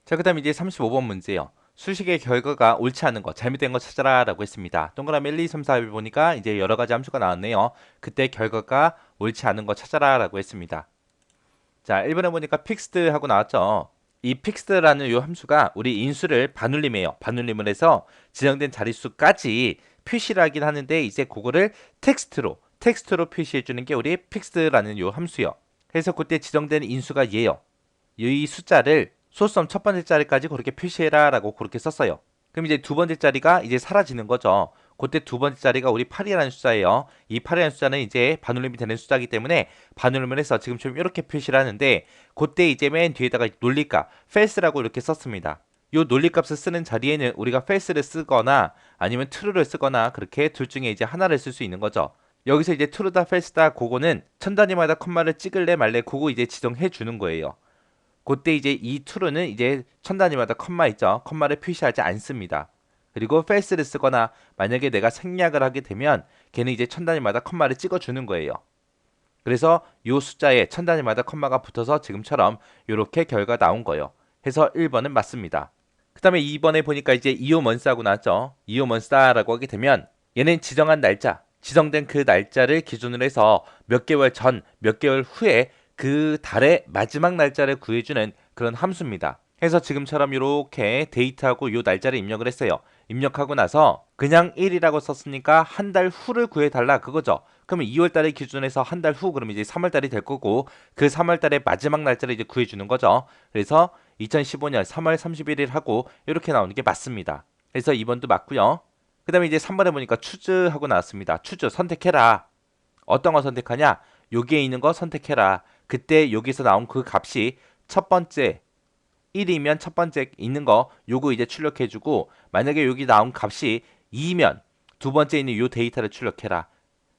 자, 그 다음 이제 35번 문제요. 수식의 결과가 옳지 않은 거, 잘못된 거 찾아라 라고 했습니다. 동그라미 1, 2, 3, 4를 보니까 이제 여러 가지 함수가 나왔네요. 그때 결과가 옳지 않은 거 찾아라 라고 했습니다. 자, 1번에 보니까 fixed 하고 나왔죠. 이 fixed라는 요 함수가 우리 인수를 반올림해요. 반올림을 해서 지정된 자릿수까지 표시를 하긴 하는데 이제 그거를 텍스트로 표시해 주는 게 우리 fixed라는 요 함수요. 그래서 그때 지정된 인수가 얘요. 이 숫자를 소수점 첫 번째 자리까지 그렇게 표시해라 라고 그렇게 썼어요. 그럼 이제 두 번째 자리가 이제 사라지는 거죠. 그때 두 번째 자리가 우리 8이라는 숫자예요. 이 8이라는 숫자는 이제 반올림이 되는 숫자이기 때문에 반올림을 해서 지금처럼 이렇게 표시를 하는데 그때 이제 맨 뒤에다가 논리값 false라고 이렇게 썼습니다. 이 논리값을 쓰는 자리에는 우리가 false를 쓰거나 아니면 true를 쓰거나 그렇게 둘 중에 이제 하나를 쓸 수 있는 거죠. 여기서 이제 true다 false다 그거는 천 단위마다 콤마를 찍을래 말래 그거 이제 지정해 주는 거예요. 그때 이제 이 true는 이제 천 단위마다 컴마 있죠. 컴마를 표시하지 않습니다. 그리고 false를 쓰거나 만약에 내가 생략을 하게 되면 걔는 이제 천 단위마다 컴마를 찍어주는 거예요. 그래서 이 숫자에 천 단위마다 컴마가 붙어서 지금처럼 이렇게 결과 나온 거예요. 해서 1번은 맞습니다. 그 다음에 2번에 보니까 이제 이오먼스하고 나왔죠. 이오먼스다라고 하게 되면 얘는 지정한 날짜, 지정된 그 날짜를 기준으로 해서 몇 개월 전, 몇 개월 후에 그 달의 마지막 날짜를 구해주는 그런 함수입니다. 해서 지금처럼 이렇게 데이트하고 요 날짜를 입력을 했어요. 입력하고 나서 그냥 1이라고 썼으니까 한 달 후를 구해달라 그거죠. 그러면 2월 달을 기준해서 한 달 후 그러면 이제 3월 달이 될 거고 그 3월 달의 마지막 날짜를 이제 구해주는 거죠. 그래서 2015년 3월 31일 하고 이렇게 나오는 게 맞습니다. 그래서 2번도 맞고요. 그 다음에 이제 3번에 보니까 추즈 하고 나왔습니다. 추즈 선택해라. 어떤 거 선택하냐? 여기에 있는 거 선택해라. 그때 여기서 나온 그 값이 첫 번째 1이면 첫 번째 있는 거 요거 이제 출력해주고 만약에 여기 나온 값이 2면 두 번째 있는 요 데이터를 출력해라.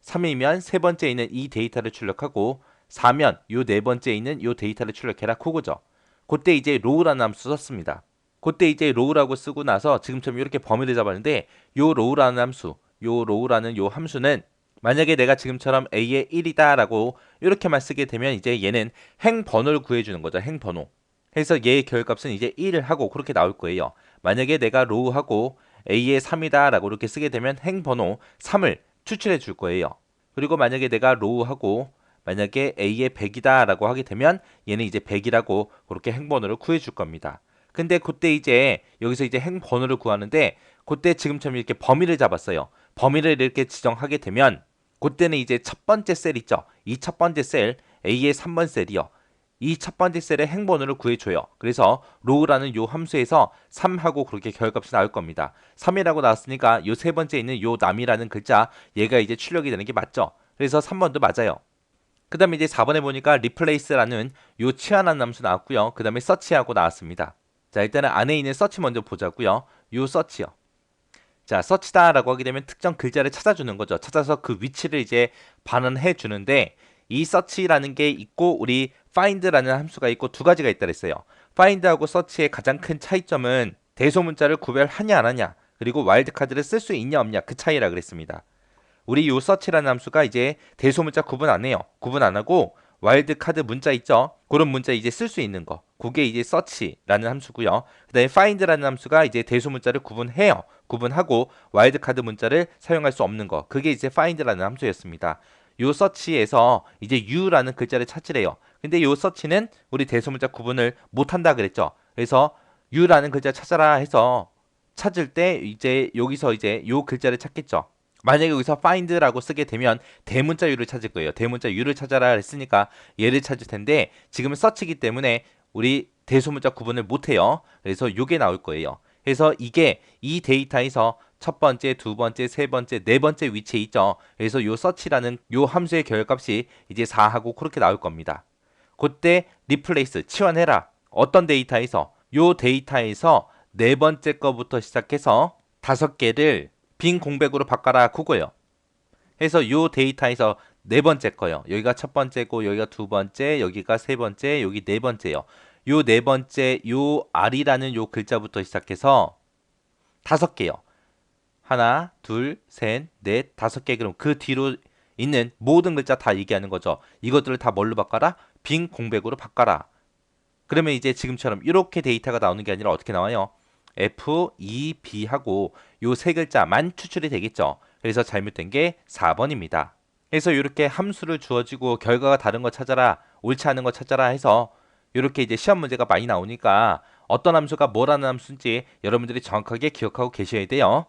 3이면 세 번째 있는 이 데이터를 출력하고 4면 요 네 번째 있는 요 데이터를 출력해라. 그거죠. 그때 이제 row라는 함수 썼습니다. 그때 이제 row라고 쓰고 나서 지금처럼 이렇게 범위를 잡았는데 요 row라는 요 함수는 만약에 내가 지금처럼 a의 1이다라고 이렇게만 쓰게 되면 이제 얘는 행 번호를 구해주는 거죠. 행 번호. 해서 얘의 결값은 이제 1을 하고 그렇게 나올 거예요. 만약에 내가 row하고 a의 3이다라고 이렇게 쓰게 되면 행 번호 3을 추출해 줄 거예요. 그리고 만약에 내가 row하고 만약에 a의 100이다라고 하게 되면 얘는 이제 100이라고 그렇게 행번호를 구해 줄 겁니다. 근데 그때 이제 여기서 이제 행번호를 구하는데 그때 지금처럼 이렇게 범위를 잡았어요. 범위를 이렇게 지정하게 되면 그때는 이제 첫 번째 셀 있죠. 이 첫 번째 셀 a의 3번 셀이요. 이 첫 번째 셀의 행번호를 구해줘요. 그래서 row라는 요 함수에서 3하고 그렇게 결값이 나올 겁니다. 3이라고 나왔으니까 요 세 번째 있는 요 남이라는 글자 얘가 이제 출력이 되는 게 맞죠. 그래서 3번도 맞아요. 그 다음에 이제 4번에 보니까 replace라는 요 치환한 함수 나왔고요. 그 다음에 search하고 나왔습니다. 자, 일단은 안에 있는 search 먼저 보자고요. 요 search요. 자, search다라고 하게 되면 특정 글자를 찾아주는 거죠. 찾아서 그 위치를 이제 반환해 주는데 이 search라는 게 있고 우리 find라는 함수가 있고 두 가지가 있다 그랬어요. find하고 search의 가장 큰 차이점은 대소문자를 구별하냐 안 하냐 그리고 와일드카드를 쓸 수 있냐 없냐 그 차이라 그랬습니다. 우리 요 search라는 함수가 이제 대소문자 구분 안 해요. 구분 안 하고 와일드카드 문자 있죠. 그런 문자 이제 쓸 수 있는 거. 그게 이제 search라는 함수고요. 그다음에 find라는 함수가 이제 대소문자를 구분해요. 구분하고 와일드카드 문자를 사용할 수 없는 거. 그게 이제 find라는 함수였습니다. 요 search에서 이제 u라는 글자를 찾으래요. 근데 요 search는 우리 대소문자 구분을 못 한다 그랬죠. 그래서 u라는 글자 찾아라 해서 찾을 때 이제 여기서 이제 요 글자를 찾겠죠. 만약에 여기서 find라고 쓰게 되면 대문자 u를 찾을 거예요. 대문자 u를 찾아라 했으니까 얘를 찾을 텐데 지금은 search이기 때문에 우리 대소문자 구분을 못 해요. 그래서 요게 나올 거예요. 그래서 이게 이 데이터에서 첫 번째, 두 번째, 세 번째, 네 번째 위치에 있죠. 그래서 요 search라는 요 함수의 결값이 이제 4하고 그렇게 나올 겁니다. 그때 replace 치환해라. 어떤 데이터에서 요 데이터에서 네 번째 거부터 시작해서 다섯 개를 빈 공백으로 바꿔라 그거예요. 해서 요 데이터에서 네 번째 거요. 여기가 첫 번째고 여기가 두 번째, 여기가 세 번째, 여기 네 번째요. 요 네 번째 요 R이라는 요 글자부터 시작해서 다섯 개요. 하나, 둘, 셋, 넷, 다섯 개. 그럼 그 뒤로 있는 모든 글자 다 얘기하는 거죠. 이것들을 다 뭘로 바꿔라? 빈 공백으로 바꿔라. 그러면 이제 지금처럼 이렇게 데이터가 나오는 게 아니라 어떻게 나와요? F, E, B 하고 요 세 글자만 추출이 되겠죠. 그래서 잘못된 게 4번입니다. 그래서 이렇게 함수를 주어지고 결과가 다른 거 찾아라, 옳지 않은 거 찾아라 해서 이렇게 이제 시험 문제가 많이 나오니까 어떤 함수가 뭐라는 함수인지 여러분들이 정확하게 기억하고 계셔야 돼요.